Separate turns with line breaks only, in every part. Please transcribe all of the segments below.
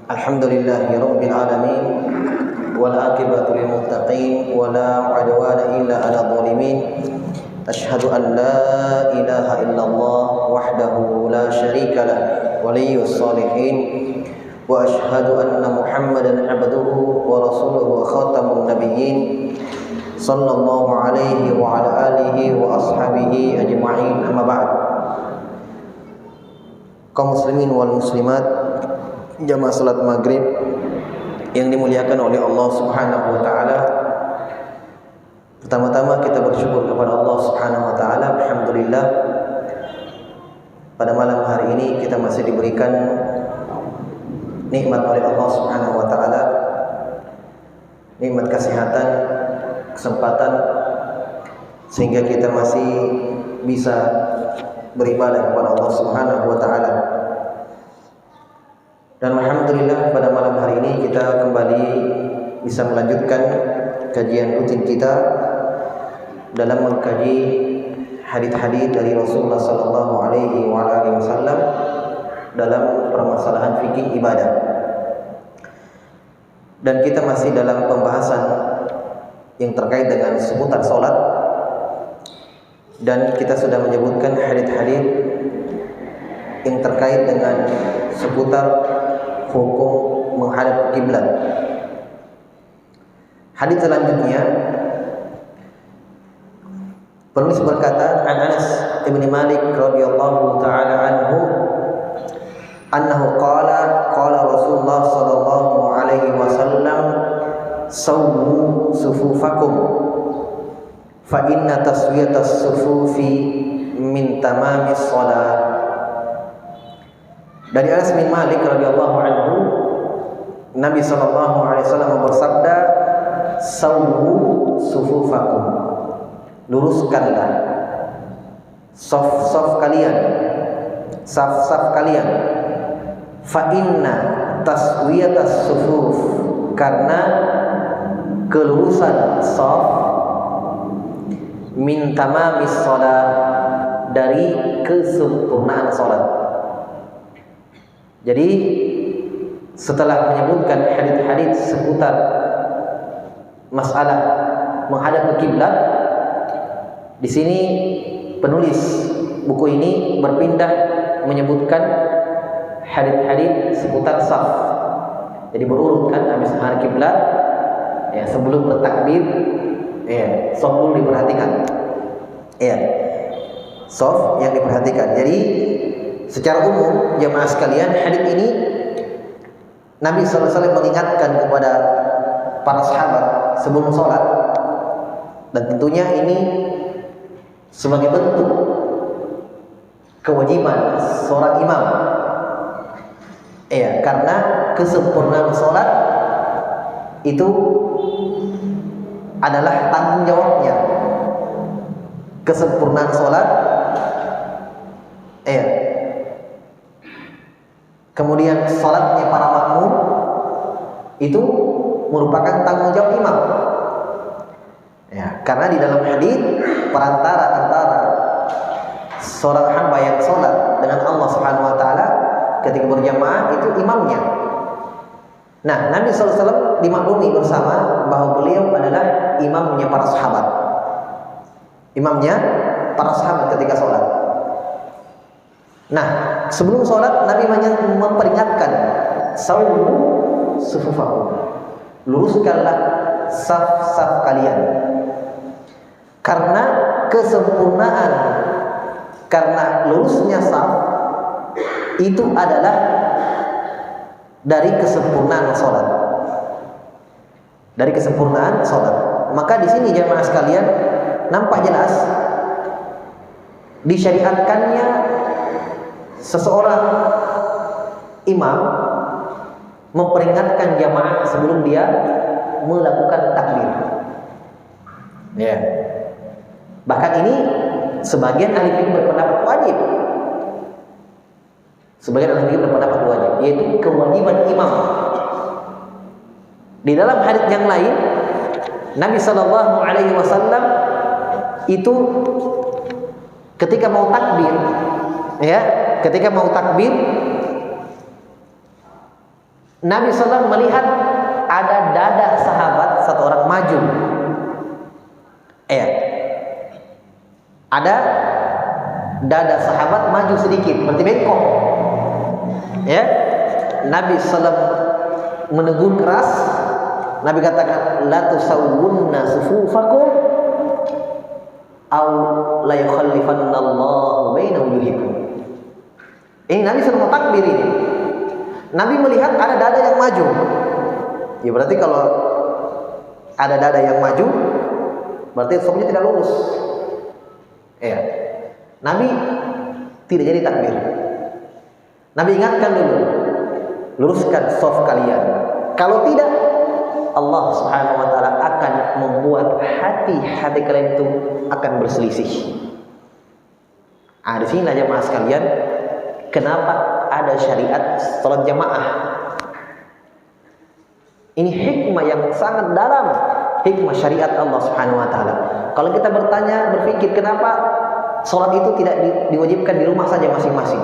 Alhamdulillahi Rabbil Alamin, wal aqibatu lil muttaqin, wa la udwana illa 'alal zalimin. Asyhadu an la ilaha illallah wahdahu la syarika lah, waliyyus shalihin, wa asyhadu anna Muhammadan 'abduhu wa rasuluhu wa khatamun nabiyyin sallallahu alaihi wa ala alihi wa ashabihi ajma'in, amma ba'd. Kaum muslimin wal muslimat, jamaah salat maghrib yang dimuliakan oleh Allah Subhanahu wa taala. Pertama-tama kita bersyukur kepada Allah Subhanahu wa taala. Alhamdulillah, pada malam hari ini kita masih diberikan nikmat oleh Allah Subhanahu wa taala, nikmat kesehatan, kesempatan, sehingga kita masih bisa beribadah kepada Allah Subhanahu wa taala. Dan alhamdulillah pada malam hari ini kita kembali bisa melanjutkan kajian rutin kita dalam mengkaji hadits-hadits dari Rasulullah sallallahu alaihi wasallam dalam permasalahan fikih ibadah. Dan kita masih dalam pembahasan yang terkait dengan seputar salat, dan kita sudah menyebutkan hadits-hadits yang terkait dengan seputar hukum menghadap kiblat. Hadits selanjutnya, penulis berkata, an Anas bin Malik radhiyallahu taala anhu annahu qala Rasulullah sallallahu alaihi wasallam sawwu sufufakum fa inna taswiyatas sufufi min tamamis shalah. Dari Anas bin Malik radhiyallahu anhu, Nabi sallallahu alaihi wasallam bersabda, sawwu sufufakum, luruskanlah saf-saf kalian, saf-saf kalian. Fa inna taswiyatas sufuf, karena kelurusan saf, min tamamis shalah, dari kesempurnaan salat. Jadi setelah menyebutkan hadits-hadits seputar masalah menghadap ke kiblat, di sini penulis buku ini berpindah menyebutkan hadits-hadits seputar saf. Jadi berurut kan, habis menghadap kiblat, ya, sebelum bertakbir, ya, saf dulu diperhatikan, ya, saf yang diperhatikan. Jadi secara umum jemaah sekalian, hadits ini Nabi SAW mengingatkan kepada para sahabat sebelum sholat, dan tentunya ini sebagai bentuk kewajiban seorang imam, ya, karena kesempurnaan sholat itu adalah tanggung jawabnya. Kesempurnaan sholat, ya, kemudian sholatnya para makmum itu merupakan tanggung jawab imam, ya, karena di dalam hadis perantara antara seorang hamba yang sholat dengan Allah Subhanahu wa taala ketika berjamaah itu imamnya. Nah, Nabi SAW dimaklumi bersama bahwa beliau adalah imamnya para sahabat, imamnya para sahabat ketika sholat. Nah, sebelum sholat Nabi memperingatkan, sawwu sufufakum, luruskanlah saf-saf kalian, karena kesempurnaan, karena lurusnya saf itu adalah dari kesempurnaan sholat, dari kesempurnaan sholat. Maka di sini jemaah sekalian nampak jelas disyariatkannya seseorang imam memperingatkan jamaah sebelum dia melakukan takbir, ya. Bahkan ini sebagian ahli fikih berpendapat wajib, sebagian ahli fikih berpendapat wajib, yaitu kewajiban imam. Di dalam hadits yang lain, Nabi sallallahu alaihi wasallam itu ketika mau takbir, ya, ketika mau takbir Nabi SAW melihat ada dada sahabat satu orang maju. Ada dada sahabat maju sedikit, berarti bengkok. Ya, Nabi SAW menegur keras. Nabi katakan, la tusawwunna sufufakum aw la yukhallifannallahu baina wujuhikum. Ini Nabi sudah takbir ini. Nabi melihat ada dada yang maju. Ya berarti kalau ada dada yang maju, berarti safnya tidak lurus. Ya. Nabi tidak jadi takbir. Nabi ingatkan dulu, luruskan saf kalian. Kalau tidak, Allah Subhanahu wa taala akan membuat hati-hati kalian itu akan berselisih. Di sini jemaah sekalian, kenapa ada syariat salat jamaah? Ini hikmah yang sangat dalam, hikmah syariat Allah Subhanahu wa taala. Kalau kita berpikir kenapa salat itu tidak diwajibkan di rumah saja masing-masing?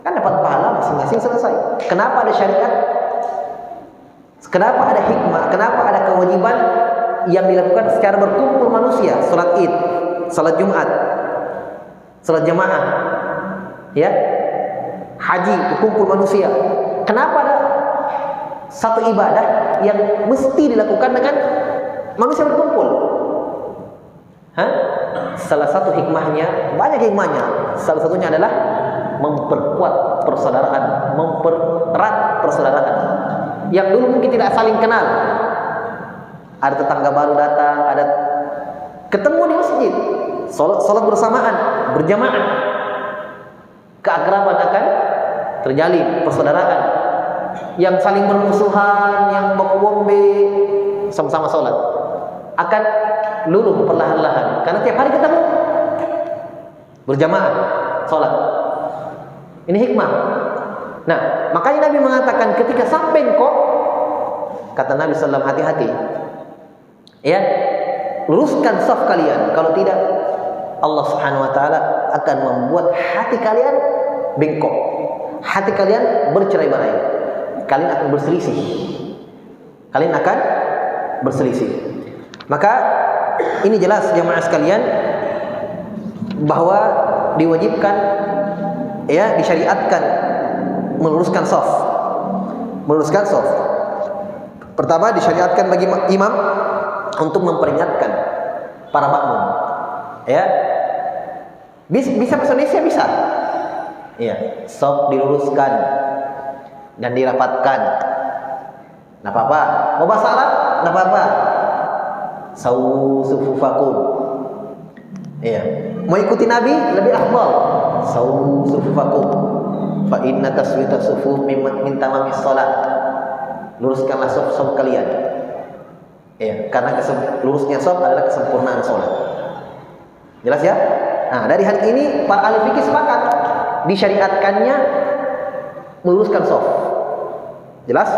Kan dapat pahala masing-masing selesai. Kenapa ada syariat? Kenapa ada hikmah? Kenapa ada kewajiban yang dilakukan secara berkumpul manusia? Salat Id, salat Jumat, salat jamaah, ya, haji, berkumpul manusia. Kenapa ada satu ibadah yang mesti dilakukan dengan manusia berkumpul? Salah satu hikmahnya, banyak hikmahnya. Salah satunya adalah memperkuat persaudaraan, mempererat persaudaraan. Yang dulu mungkin tidak saling kenal, ada tetangga baru datang, ada ketemu di masjid, sholat bersamaan, berjamaah, keakraban akan terjalin, persaudaraan. Yang saling bermusuhan, yang bombe, sama-sama sholat, akan luluh perlahan-lahan, karena tiap hari ketemu, berjamaah, sholat. Ini hikmah. Nah, makanya Nabi mengatakan ketika sampai kok, kata Nabi SAW, hati-hati, ya, luruskan saf kalian. Kalau tidak, Allah Subhanahu Wa Taala akan membuat hati kalian bengkok, hati kalian bercerai-berai, kalian akan berselisih, kalian akan berselisih. Maka ini jelas jemaah sekalian bahwa diwajibkan, ya, disyariatkan meluruskan saf. Meluruskan saf. Pertama, disyariatkan bagi imam untuk memperingatkan para makmum. Ya. Bisa bahasa Indonesia bisa. Iya, saf diluruskan dan dirapatkan. Nah, apa-apa. Mau bahasa Arab? Nah, apa-apa. Sawu sufufakum. Iya. Mau ikuti Nabi lebih afdal. Sawu sufufakum. Fa inna taswita sufuf min tamamis shalah. Luruskanlah saf kalian. Ya, karena lurusnya saf adalah kesempurnaan salat. Jelas ya? Nah, dari hal ini para ahli fikih sepakat disyariatkannya meluruskan saf. Jelas?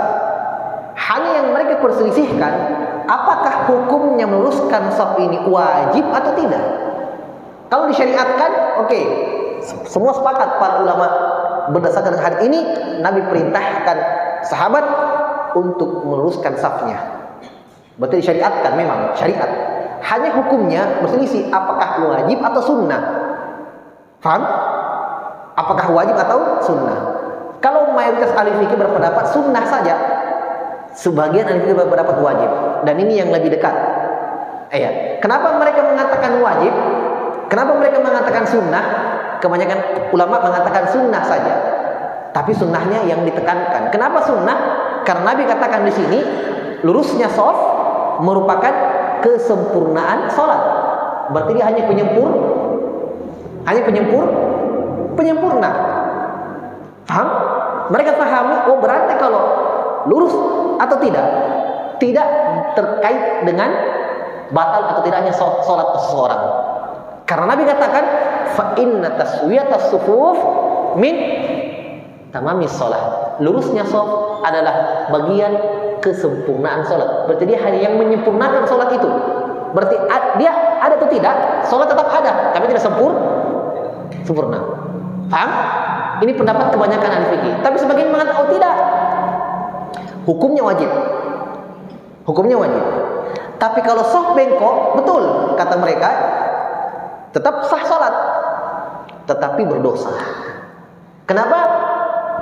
Hanya yang mereka perselisihkan, apakah hukumnya meluruskan saf ini wajib atau tidak? Kalau disyariatkan, oke. Semua sepakat para ulama. Berdasarkan hadis ini, Nabi perintahkan sahabat untuk meluruskan safnya. Berarti disyariatkan, memang syariat. Hanya hukumnya berselisih, apakah wajib atau sunnah. Faham? Apakah wajib atau sunnah? Kalau mayoritas ahli fikih berpendapat sunnah saja, sebagian ahli fikih berpendapat wajib. Dan ini yang lebih dekat. Kenapa mereka mengatakan wajib? Kenapa mereka mengatakan sunnah? Kebanyakan ulama mengatakan sunnah saja, tapi sunnahnya yang ditekankan. Kenapa sunnah? Karena Nabi katakan di sini, lurusnya shaf merupakan kesempurnaan sholat. Berarti dia hanya penyempurna. Paham? Mereka pahami, oh berarti kalau lurus atau tidak terkait dengan batal atau tidaknya sholat seseorang. Karena Nabi katakan, fa inna taswiyatas sufuf min tamamis shalah. Lurusnya shaf adalah bagian kesempurnaan sholat. Berarti dia hanya yang menyempurnakan sholat itu. Berarti dia ada atau tidak, sholat tetap ada, tapi tidak sempurna. Paham? Ini pendapat kebanyakan ahli fikih. Tapi sebagian mengatakan, oh tidak. hukumnya wajib. Hukumnya wajib. Tapi kalau saf bengkok, betul kata mereka, tetap sah salat, tetapi berdosa. Kenapa?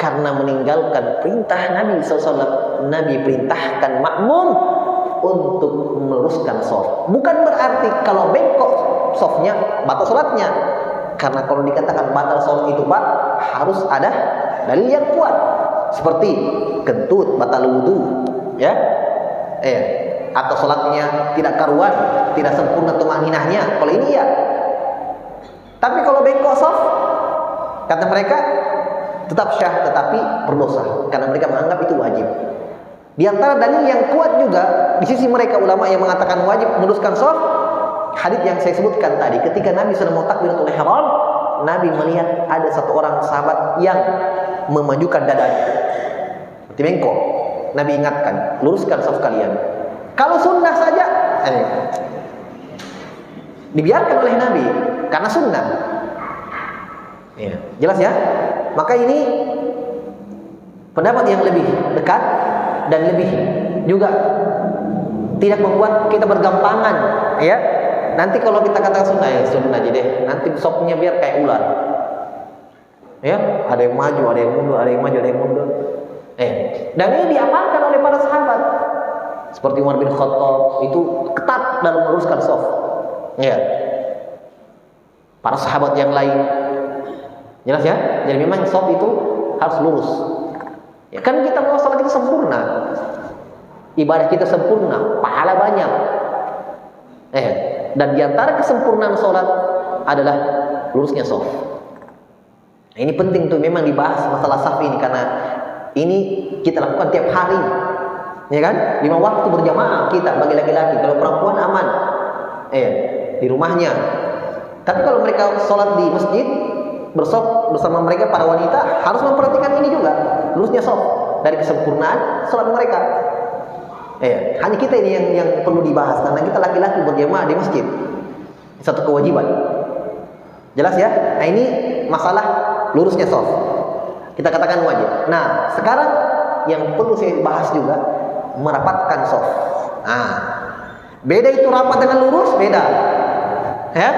Karena meninggalkan perintah Nabi SAW. Nabi perintahkan makmum untuk meluruskan saf. Bukan berarti kalau bengkok safnya batal salatnya. Karena kalau dikatakan batal salat itu Pak, harus ada dalil yang kuat. Seperti kentut, batal wudu, ya. Atau salatnya tidak karuan, tidak sempurna tumaninahnya. Kalau ini ya. Tapi kalau bengkok saf, kata mereka tetap syah tetapi berdosa karena mereka menganggap itu wajib. Di antara dalil yang kuat juga di sisi mereka ulama yang mengatakan wajib meluruskan shaf, hadits yang saya sebutkan tadi, ketika Nabi sedang mau takbiratul ihram, Nabi melihat ada satu orang sahabat yang memajukan dadanya seperti bengkok. Nabi ingatkan, luruskan shaf kalian. Kalau sunnah saja dibiarkan oleh Nabi karena sunnah. Ya, jelas ya? Maka ini pendapat yang lebih dekat dan lebih juga tidak membuat kita bergampangan, ya. Nanti kalau kita katakan sunnah, ya sunnah aja deh. Nanti sopnya biar kayak ular. Ya, ada yang maju, ada yang mundur, ada yang maju, ada yang mundur. Dan ini diamalkan oleh para sahabat. Seperti Umar bin Khattab itu ketat dalam meluruskan shaf. Ya. Para sahabat yang lain, jelas ya? Jadi memang shaf itu harus lurus. Ya kan kita mau salat kita sempurna, ibadah kita sempurna, pahala banyak. Dan diantara kesempurnaan sholat adalah lurusnya shaf. Ini penting tuh memang dibahas masalah shaf ini karena ini kita lakukan tiap hari, ya kan? 5 waktu berjamaah kita bagi laki-laki. Kalau perempuan aman, di rumahnya. Tapi kalau mereka sholat di masjid bersaf bersama mereka para wanita harus memperhatikan ini juga, lurusnya shaf dari kesempurnaan sholat mereka. Hanya kita ini yang perlu dibahas karena kita laki-laki berjamaah di masjid, satu kewajiban. Jelas ya? Nah ini masalah lurusnya shaf, kita katakan wajib. Nah sekarang yang perlu saya bahas juga merapatkan shaf. Beda itu rapat dengan lurus, beda. Ya?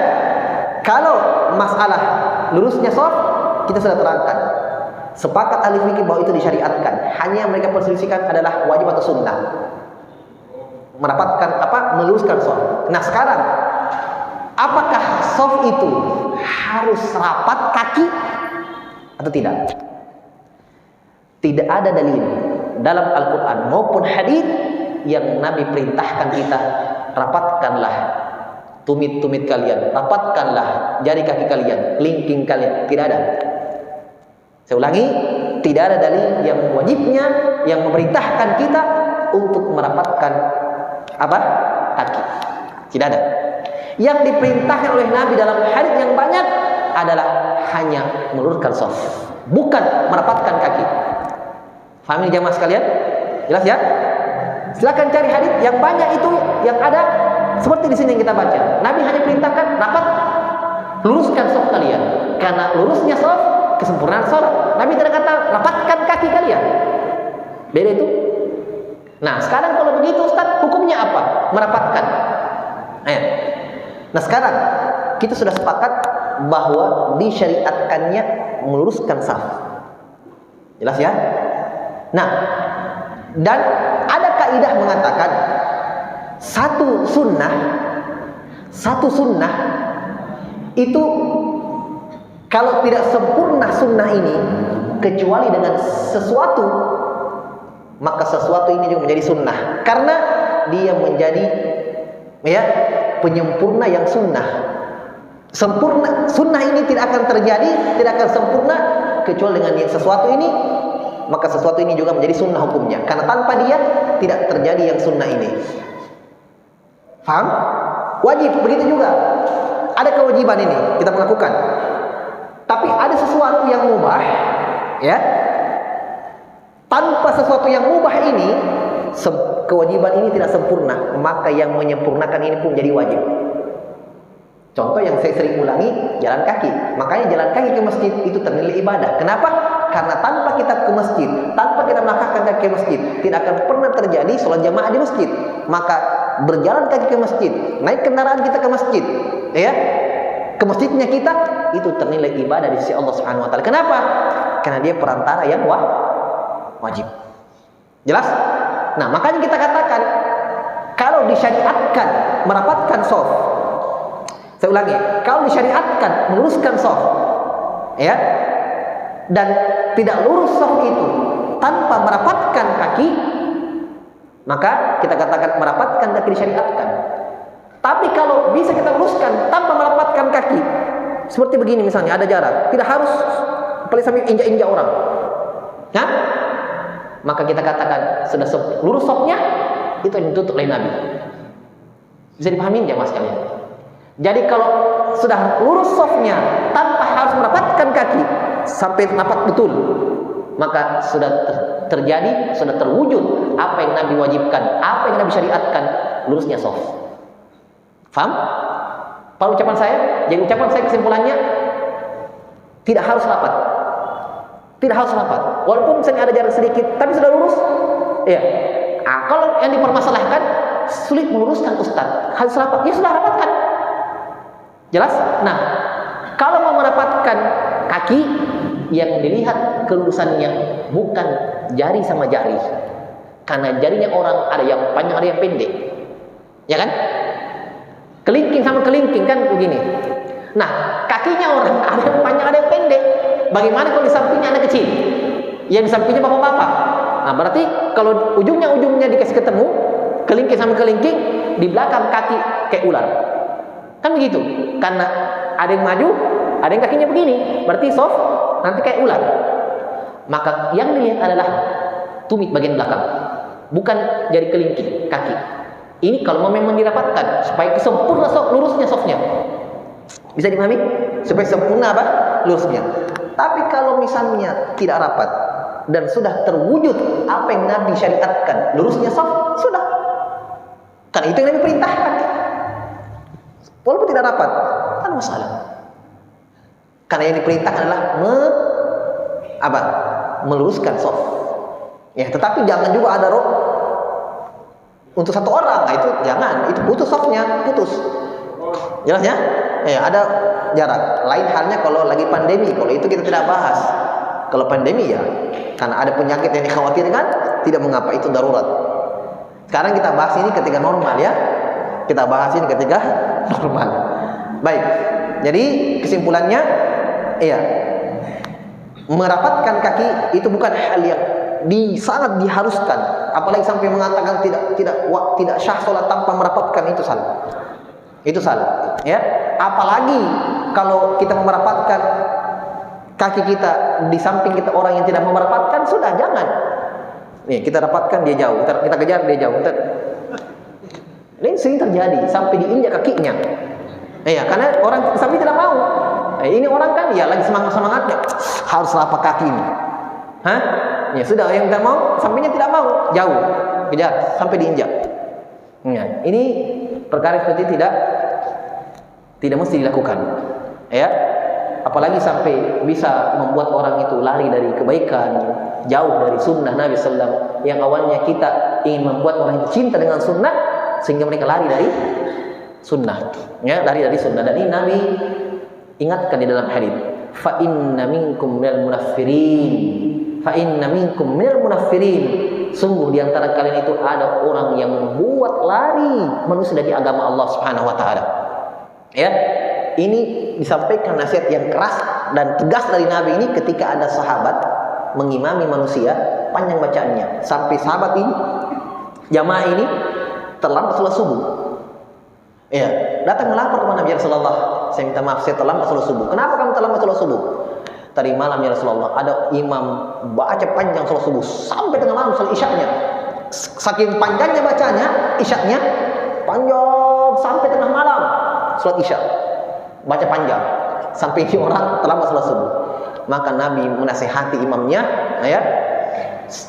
Kalau masalah lurusnya shaf kita sudah terangkan. Sepakat ahli fikih bahwa itu disyariatkan. Hanya yang mereka perselisihkan adalah wajib atau sunnah. Merapatkan meluruskan shaf. Nah sekarang apakah shaf itu harus rapat kaki atau tidak? Tidak ada dalil dalam Al-Quran maupun hadits yang Nabi perintahkan kita rapatkanlah tumit-tumit kalian, rapatkanlah jari kaki kalian, kelingking kalian. Tidak ada. Saya ulangi, tidak ada dalil yang wajibnya yang memerintahkan kita untuk merapatkan kaki. Tidak ada. Yang diperintahkan oleh Nabi dalam hadits yang banyak adalah hanya meluruskan shaf, bukan merapatkan kaki. Paham ini jamaah sekalian? Jelas ya? Silakan cari hadits yang banyak itu yang ada seperti di sini yang kita baca. Nabi hanya perintahkan rapat, luruskan shaf kalian. Karena lurusnya shaf kesempurnaan salat. Nabi tidak kata rapatkan kaki kalian. Beda itu. Nah, sekarang kalau begitu Ustaz, hukumnya apa? Merapatkan. Nah, sekarang kita sudah sepakat bahwa disyariatkannya meluruskan shaf. Jelas ya? Nah, dan ada kaidah mengatakan satu sunnah itu kalau tidak sempurna sunnah ini kecuali dengan sesuatu, maka sesuatu ini juga menjadi sunnah karena dia menjadi penyempurna yang sunnah. Sempurna sunnah ini tidak akan terjadi, tidak akan sempurna kecuali dengan yang sesuatu ini, maka sesuatu ini juga menjadi sunnah hukumnya karena tanpa dia tidak terjadi yang sunnah ini. Faham? Wajib begitu juga. Ada kewajiban ini kita melakukan. Tapi ada sesuatu yang mubah, ya. Tanpa sesuatu yang mubah ini, kewajiban ini tidak sempurna, maka yang menyempurnakan ini pun jadi wajib. Contoh yang saya sering ulangi, jalan kaki. Makanya jalan kaki ke masjid itu ternilai ibadah. Kenapa? Karena tanpa kita ke masjid, tanpa kita melangkahkan kaki ke masjid, tidak akan pernah terjadi sholat jamaah di masjid. Maka berjalan kaki ke masjid, naik kendaraan kita ke masjid, ya, ke masjidnya kita, itu ternilai ibadah di sisi Allah Subhanahu wa taala. Kenapa? Karena dia perantara yang wajib. Jelas? Nah, makanya kita katakan kalau disyariatkan merapatkan shaf. Saya ulangi, kalau disyariatkan meluruskan shaf, ya, dan tidak lurus shaf itu tanpa merapatkan kaki, maka kita katakan merapatkan kaki disyariatkan. Tapi kalau bisa kita luruskan tanpa merapatkan kaki, seperti begini misalnya, ada jarak, tidak harus paling sampai injak-injak orang, ya, maka kita katakan sudah lurus shafnya, itu yang ditutup oleh Nabi. Bisa dipahami ya mas kalian? Jadi kalau sudah lurus shafnya tanpa harus merapatkan kaki sampai rapat betul, maka sudah terjadi, sudah terwujud apa yang Nabi wajibkan, apa yang Nabi syariatkan, lurusnya shaf. Faham? Pada ucapan saya, jadi ucapan saya kesimpulannya tidak harus rapat. Tidak harus rapat. Walaupun misalnya ada jarak sedikit, tapi sudah lurus. Iya. Nah, kalau yang dipermasalahkan sulit meluruskan ustaz, harus rapat. Ya sudah rapatkan. Jelas? Nah, kalau mau merapatkan kaki, yang dilihat kelurusannya bukan jari sama jari. Karena jarinya orang ada yang panjang, ada yang pendek. Ya kan? Kelingking sama kelingking kan begini. Nah, kakinya orang ada yang panjang, ada yang pendek. Bagaimana kalau di sampingnya anak kecil? Yang di sampingnya bapak-bapak. Nah, berarti kalau ujungnya dikasih ketemu, kelingking sama kelingking, di belakang kaki kayak ular. Kan begitu. Karena ada yang maju, ada yang kakinya begini. Berarti soft, nanti kayak ular. Maka yang dilihat adalah tumit bagian belakang, bukan jari kelingking, kaki. Ini kalau memang dirapatkan supaya sempurna lurusnya softnya. Bisa dipahami? Supaya sempurna apa? Lurusnya. Tapi kalau misalnya tidak rapat dan sudah terwujud apa yang Nabi syariatkan, lurusnya soft, sudah. Kan itu yang Nabi perintahkan. Walaupun tidak rapat, kan masalah. Karena yang diperintahkan adalah meluruskan soft. Ya, tetapi jangan juga ada untuk satu orang. Nah, itu jangan, itu putus softnya, putus. Jelas ya? Ya, ada jarak. Lain halnya kalau lagi pandemi, kalau itu kita tidak bahas. Kalau pandemi ya, karena ada penyakit yang dikhawatirkan, tidak mengapa, itu darurat. Sekarang kita bahas ini ketika normal ya. Kita bahas ini ketika normal. Baik. Jadi kesimpulannya, iya, merapatkan kaki itu bukan hal yang sangat diharuskan. Apalagi sampai mengatakan tidak syah sholat tanpa merapatkan, itu salah. Itu salah. Ya. Apalagi kalau kita merapatkan kaki kita di samping kita orang yang tidak merapatkan, sudah jangan. Nih, kita rapatkan dia jauh, kita kejar dia jauh. Ini sering terjadi sampai diinjak kakinya. Iya, karena orang samping tidak mau. Ini orang kan ya lagi semangatnya harus rapat kaki ini. Hah? Ya sudah, yang tidak mau sampingnya tidak mau, jauh kejar sampai diinjak. Ya, ini perkara seperti tidak mesti dilakukan. Ya. Apalagi sampai bisa membuat orang itu lari dari kebaikan, jauh dari sunnah Nabi SAW. Yang awalnya kita ingin membuat orang itu cinta dengan sunnah, sehingga mereka lari dari sunnah, ya, lari dari sunnah. Dan ini Nabi ingatkan di dalam hadis, fa inna minkum minal munaffirin, sungguh di antara kalian itu ada orang yang membuat lari manusia dari agama Allah Subhanahu wa taala. Ya, ini disampaikan nasihat yang keras dan tegas dari Nabi ini ketika ada sahabat mengimami manusia, panjang bacaannya sampai sahabat ini, jamaah ini terlambat sholat subuh. Ya, datang melapor kepada Nabi Rasulullah, saya minta maaf, saya terlambat sholat subuh. Kenapa kamu terlambat sholat subuh? Tadi malam ya Rasulullah, ada imam baca panjang sholat subuh sampai tengah malam sholat isyaknya. Saking panjangnya bacanya, isyaknya panjang sampai tengah malam sholat isyak, baca panjang sampai ini orang terlambat sholat subuh. Maka Nabi menasihati imamnya, ya,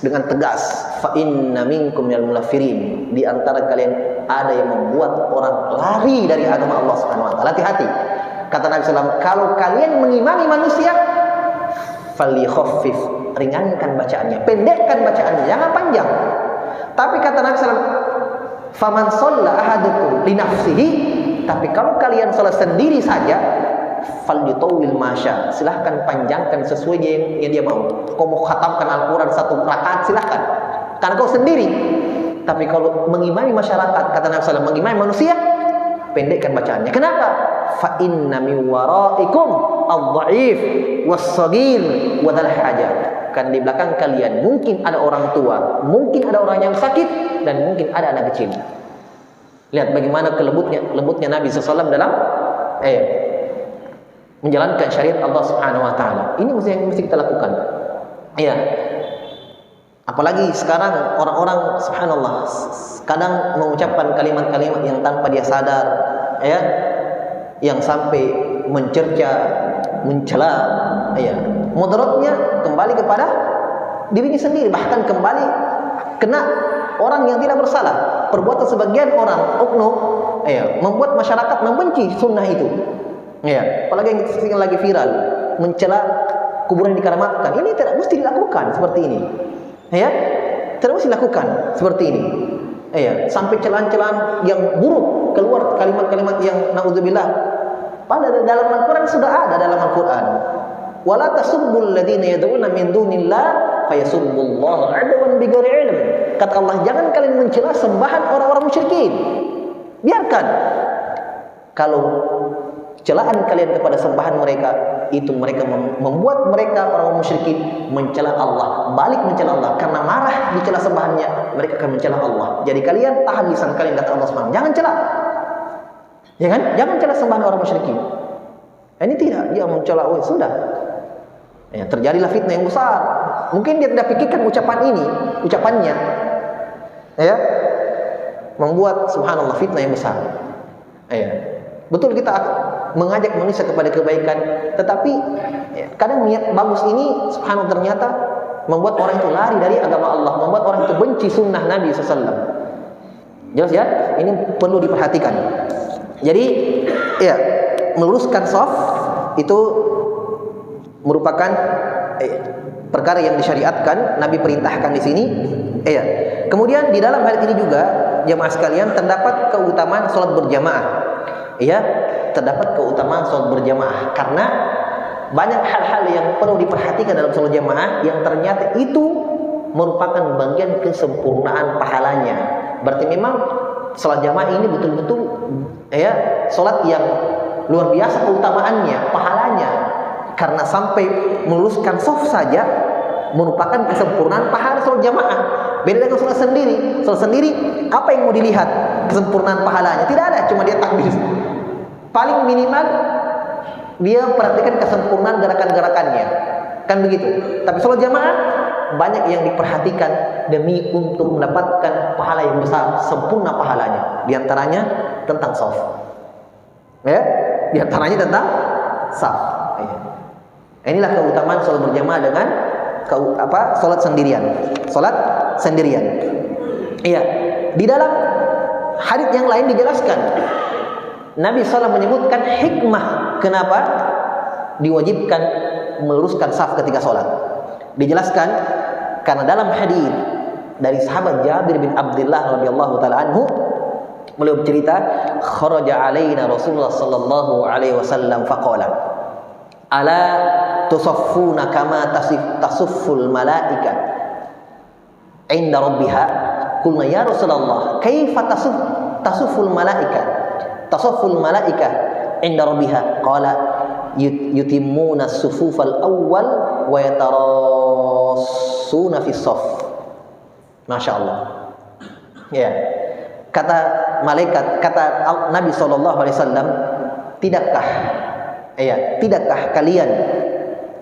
dengan tegas, fa inna minkum minal munaffirin, di antara kalian ada yang membuat orang lari dari agama Allah Subhanahu wa taala. Hati-hati. Kata Nabi SAW, kalau kalian mengimami manusia, falyukhaffif, ringankan bacaannya, pendekkan bacaannya, jangan panjang. Tapi kata Nabi SAW, faman shalla ahadukum li nafsihi, tapi kalau kalian salat sendiri saja, falyutawwil masya, silahkan panjangkan sesuai yang dia mau. Kau mau khatamkan Al-Quran 1 rakaat, silahkan, karena kau sendiri. Tapi kalau mengimami masyarakat, kata Nabi SAW, mengimami manusia, pendekkan bacaannya. Kenapa? Fa inna min waraikum adh-dha'if was-saghir wa dzal hajat. Kan di belakang kalian mungkin ada orang tua, mungkin ada orang yang sakit, dan mungkin ada anak kecil. Lihat bagaimana lembutnya Nabi SAW dalam menjalankan syariat Allah Subhanahu wa taala. Ini yang mesti kita lakukan. Iya. Apalagi sekarang orang-orang subhanallah kadang mengucapkan kalimat-kalimat yang tanpa dia sadar, ya, yang sampai mencerca, mencela, ya. Mudaratnya kembali kepada dirinya sendiri, bahkan kembali kena orang yang tidak bersalah. Perbuatan sebagian orang oknum, ya, membuat masyarakat membenci sunnah itu. Ya, apalagi yang lagi viral, mencela kuburan yang dikeramatkan. Ini tidak mesti dilakukan seperti ini. Ya, tidak mesti dilakukan seperti ini. Ya, sampai celaan-celaan yang buruk keluar, kalimat-kalimat yang naudzubillah. Padahal dalam Al-Quran sudah ada dalam Al-Quran. Wala tasubbul ladzina yad'una min dunillah fayasubbullaha 'adwan bighairi ilm. Kata Allah, jangan kalian mencela sembahan orang-orang musyrikin. Biarkan. Kalau celaan kalian kepada sembahan mereka, itu mereka membuat mereka orang musyrikin mencela Allah, balik mencela Allah, karena marah dicela sembahannya, mereka akan mencela Allah. Jadi kalian tahan lisan kalian, kata Allah SWT, jangan cela, jangan cela sembahan orang musyrikin. Ini tidak, dia mencela, sudah, ya, terjadilah fitnah yang besar. Mungkin dia tidak pikirkan ucapannya, ya, membuat subhanallah fitnah yang besar. Ya. Betul, kita mengajak manusia kepada kebaikan, tetapi ya, kadang niat bagus ini subhanallah ternyata membuat orang itu lari dari agama Allah, membuat orang itu benci sunnah Nabi SAW. Jelas ya? Ini perlu diperhatikan. Jadi ya, meluruskan shaf itu merupakan perkara yang disyariatkan, Nabi perintahkan di sini. Ya. Kemudian di dalam hadis ini juga jemaah sekalian terdapat keutamaan salat berjamaah. Ya, terdapat keutamaan salat berjamaah karena banyak hal-hal yang perlu diperhatikan dalam salat jamaah yang ternyata itu merupakan bagian kesempurnaan pahalanya. Berarti memang salat jamaah ini betul-betul ya salat yang luar biasa keutamaannya, pahalanya, karena sampai meluruskan shaf saja merupakan kesempurnaan pahala salat jamaah. Beda dengan salat sendiri. Salat sendiri apa yang mau dilihat kesempurnaan pahalanya? Tidak ada, cuma dia takbir. Paling minimal dia perhatikan kesempurnaan gerakan-gerakannya, kan begitu. Tapi salat jamaah banyak yang diperhatikan demi untuk mendapatkan pahala yang besar, sempurna pahalanya. Di antaranya tentang shaf, ya, di antaranya tentang shaf. Ya. Inilah keutamaan salat berjamaah dengan salat sendirian. Salat sendirian. Iya. Di dalam hadis yang lain dijelaskan, Nabi SAW menyebutkan hikmah kenapa diwajibkan meluruskan shaf ketika sholat. Dijelaskan karena dalam hadis dari sahabat Jabir bin Abdullah radhiyallahu taala anhu, beliau bercerita, kharaja alaina Rasulullah sallallahu alaihi wasallam faqala ala tusaffuna kama tasufful malaika inda rabbiha. Qulna ya Rasulullah kaifa tasufful malaika inda rabbiha? Qala yutimmuna as-sufufal awwal wa yatarassuna fi shaf. Masya Allah. Ya. Kata malaikat, kata Nabi SAW, tidakkah kalian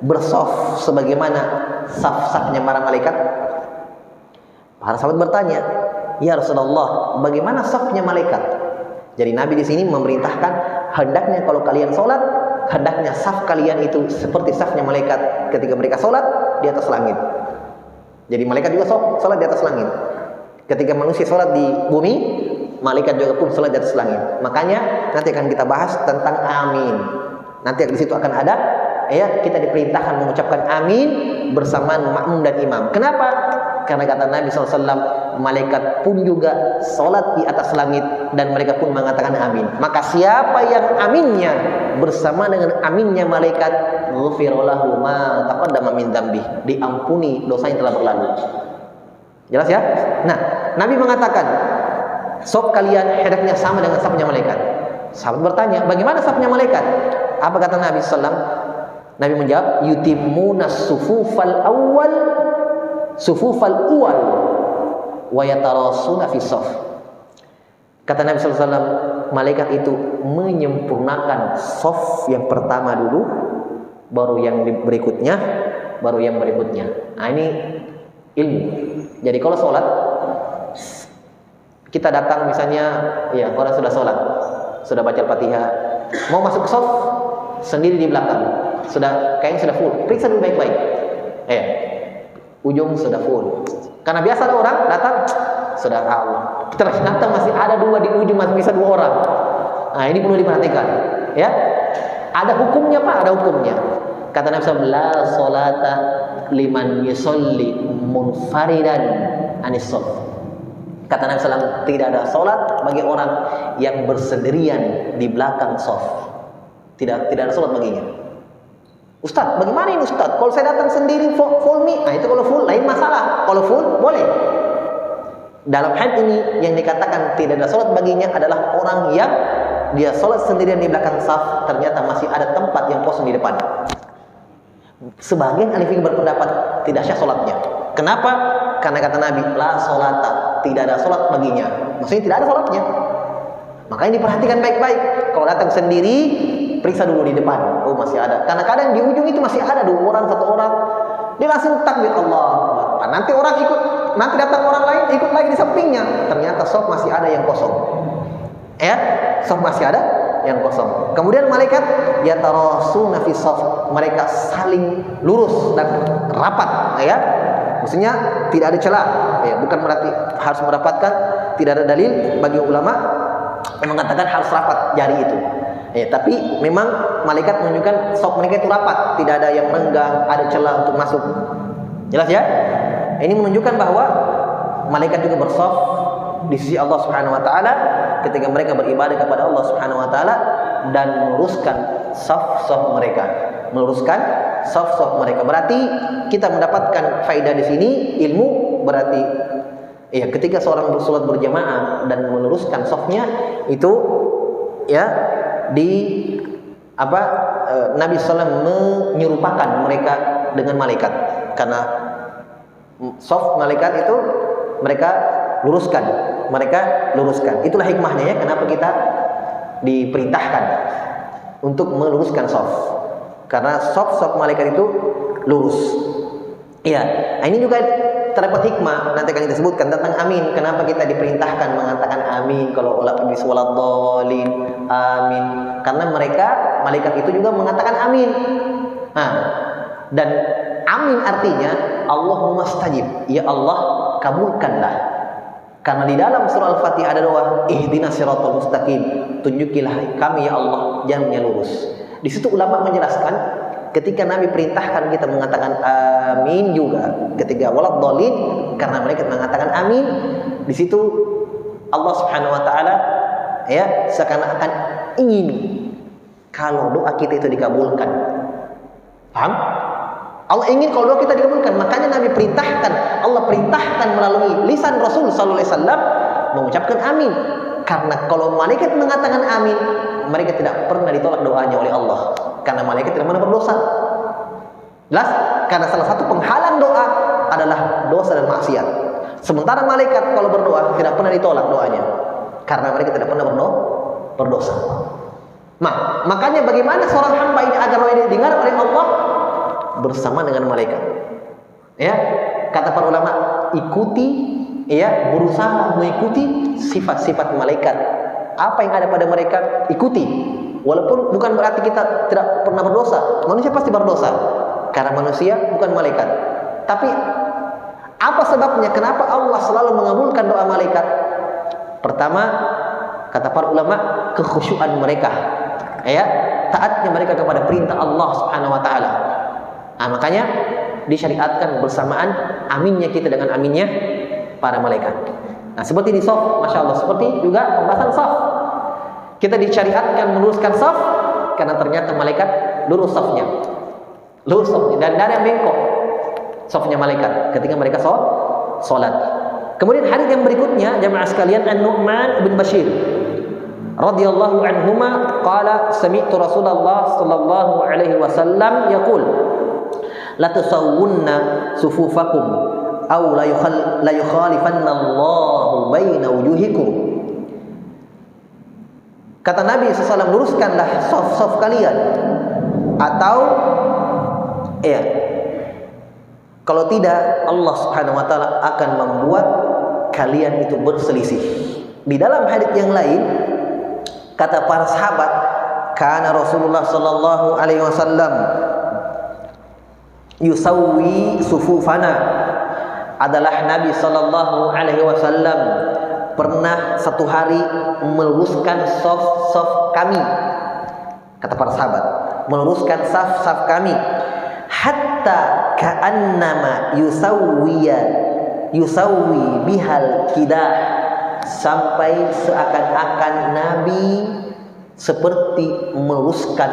bersaf sebagaimana saf-safnya para malaikat? Para sahabat bertanya, ya Rasulullah, bagaimana safnya malaikat? Jadi Nabi di sini memerintahkan hendaknya kalau kalian sholat, hendaknya saf kalian itu seperti safnya malaikat ketika mereka sholat di atas langit. Jadi malaikat juga sholat di atas langit. Ketika manusia sholat di bumi, malaikat juga pun sholat di atas langit. Makanya nanti akan kita bahas tentang amin. Nanti di situ akan ada ya kita diperintahkan mengucapkan amin bersamaan makmum dan imam. Kenapa? Karena kata Nabi SAW, malaikat pun juga sholat di atas langit dan mereka pun mengatakan amin. Maka siapa yang aminnya bersama dengan aminnya malaikat, ghufira lahu ma taqaddama min dzambi, diampuni dosa yang telah berlalu. Jelas ya? Nah, Nabi mengatakan, saf kalian hendaknya sama dengan safnya malaikat. Sahabat bertanya, bagaimana safnya malaikat? Apa kata Nabi SAW? Nabi menjawab, yutimuna sufufal awal sufufal uwal wa yatarasuna fi saf. Kata Nabi SAW, malaikat itu menyempurnakan saf yang pertama dulu, baru yang berikutnya, baru yang berikutnya. Nah, ini ilmu. Jadi kalau sholat, kita datang misalnya, ya orang sudah sholat, sudah baca Al-Fatihah, mau masuk shaf sendiri di belakang, kayaknya sudah full, periksa dulu baik-baik. Ujung sudah full. Karena biasa ada orang datang, sudah Allah. Kita datang masih ada dua di ujung, masih bisa dua orang. Nah, ini perlu diperhatikan. Ya, ada hukumnya Pak, ada hukumnya. Kata Nabi SAW, la sholata liman yusolli munfaridan anis shaf. Kata Nabi SAW, tidak ada sholat bagi orang yang bersendirian di belakang shaf. Tidak ada sholat baginya. Ustaz, bagaimana ini Ustaz? Kalau saya datang sendiri full me, nah itu kalau full lain masalah. Kalau full boleh. Dalam hadis ini yang dikatakan tidak ada sholat baginya adalah orang yang dia sholat sendirian di belakang shaf, ternyata masih ada tempat yang kosong di depan. Sebagian ahli fikih berpendapat tidak syah sholatnya. Kenapa? Karena kata Nabi, la sholata, tidak ada sholat baginya. Maksudnya tidak ada sholatnya. Makanya diperhatikan baik-baik. Kalau datang sendiri, periksa dulu di depan. Oh, masih ada. Karena kadang di ujung itu masih ada dua orang, satu orang. Dia langsung takbir Allah. Nanti orang ikut, nanti datang orang lain ikut lagi di sampingnya. Ternyata shaf masih ada yang kosong. Ya, shaf masih ada yang kosong. Kemudian malaikat yatarasuna fi shaf, mereka saling lurus dan rapat, ya. Maksudnya tidak ada celah, ya, bukan berarti harus mendapatkan, tidak ada dalil bagi ulama yang mengatakan harus rapat jari itu. Ya, tapi memang malaikat menunjukkan shaf mereka itu rapat, tidak ada yang renggang, ada celah untuk masuk. Jelas ya? Ini menunjukkan bahwa malaikat juga bershaf di sisi Allah Subhanahu wa taala ketika mereka beribadah kepada Allah Subhanahu wa taala dan meluruskan shaf-shaf mereka. Meluruskan shaf-shaf mereka. Berarti kita mendapatkan faedah di sini, ilmu berarti ya ketika seorang bersolat berjamaah dan meluruskan shafnya itu ya Nabi SAW menyerupakan mereka dengan malaikat, karena shaf malaikat itu mereka luruskan. Itulah hikmahnya ya, kenapa kita diperintahkan untuk meluruskan shaf, karena shaf malaikat itu lurus. Iya, nah ini juga terdapat hikmah nanti akan kita sebutkan tentang amin. Kenapa kita diperintahkan mengatakan amin kalau di sholat dhalin, amin? Karena malaikat itu juga mengatakan amin. Nah, dan amin artinya Allahumma stajib, ya Allah kabulkanlah. Karena di dalam surah Al-Fatihah ada doa, ihdinas siratal mustaqim, tunjukilah kami ya Allah jalan yang lurus. Di situ ulama menjelaskan, ketika Nabi perintahkan kita mengatakan amin juga ketika walad dhalin, karena mereka mengatakan amin, di situ Allah Subhanahu wa taala ya seakan-akan ingin kalau doa kita itu dikabulkan. Paham? Allah ingin kalau doa kita dikabulkan, makanya Nabi perintahkan, Allah perintahkan melalui lisan Rasul sallallahu alaihi wasallam mengucapkan amin. Karena kalau malaikat mengatakan amin, mereka tidak pernah ditolak doanya oleh Allah, karena malaikat tidak pernah berdosa. Jelas? Karena salah satu penghalang doa adalah dosa dan maksiat. Sementara malaikat kalau berdoa tidak pernah ditolak doanya, karena mereka tidak pernah berdosa. Nah, makanya bagaimana seorang hamba ini agar doa ini didengar oleh Allah? Bersama dengan malaikat. Ya, kata para ulama, berusaha mengikuti sifat-sifat malaikat. Apa yang ada pada mereka, ikuti. Walaupun bukan berarti kita tidak pernah berdosa. Manusia pasti berdosa, karena manusia bukan malaikat. Tapi apa sebabnya? Kenapa Allah selalu mengabulkan doa malaikat? Pertama, kata para ulama, kekhusyuan mereka. ya, taatnya mereka kepada perintah Allah Subhanahu wa taala. Nah, makanya disyariatkan bersamaan aminnya kita dengan aminnya para malaikat. Nah, seperti di shaf, Masya Allah, seperti juga pembahasan shaf. Kita disyariatkan meluruskan shaf karena ternyata malaikat lurus shafnya. Lurus shafnya dan dari yang bengkok shafnya malaikat ketika mereka salat. Kemudian hadis yang berikutnya jamaah sekalian, An-Nu'man bin Bashir radhiyallahu anhuma qala sami'tu Rasulullah sallallahu alaihi wasallam yaqul la tusawwunna sufufakum aw la yukhalifanna Allahu baina wujuhikum. Kata Nabi SAW, luruskanlah saf-saf kalian, atau kalau tidak Allah Subhanahu wa taala akan membuat kalian itu berselisih. Di dalam hadis yang lain kata para sahabat, kana Rasulullah sallallahu alaihi wasallam yusawwi sufufana, adalah Nabi sallallahu alaihi wasallam pernah satu hari meluruskan saf-saf kami. Kata para sahabat, meluruskan saf-saf kami, hatta ka'annama yusawwi bihal kidah, sampai seakan-akan Nabi seperti meluruskan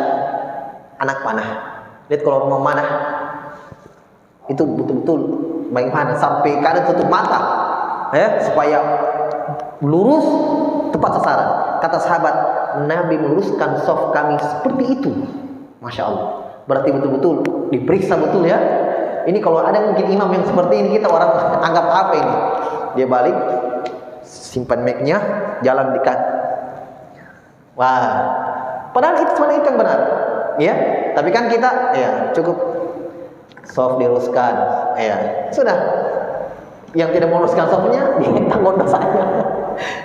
anak panah. Lihat kalau rumah manah itu betul-betul bagaimana, sampai kadang tutup mata supaya lurus tepat sasaran. Kata sahabat, Nabi meluruskan saf kami seperti itu. Masya Allah, berarti betul-betul diperiksa betul ya. Ini kalau ada mungkin imam yang seperti ini, kita orang anggap apa ini? Dia balik, simpan mic-nya, jalan dekat. Wah, padahal itu sebenarnya yang benar, ya. Tapi kan kita, cukup saf diluruskan, sudah. Yang tidak meluruskan safnya, dia tanggung dosanya,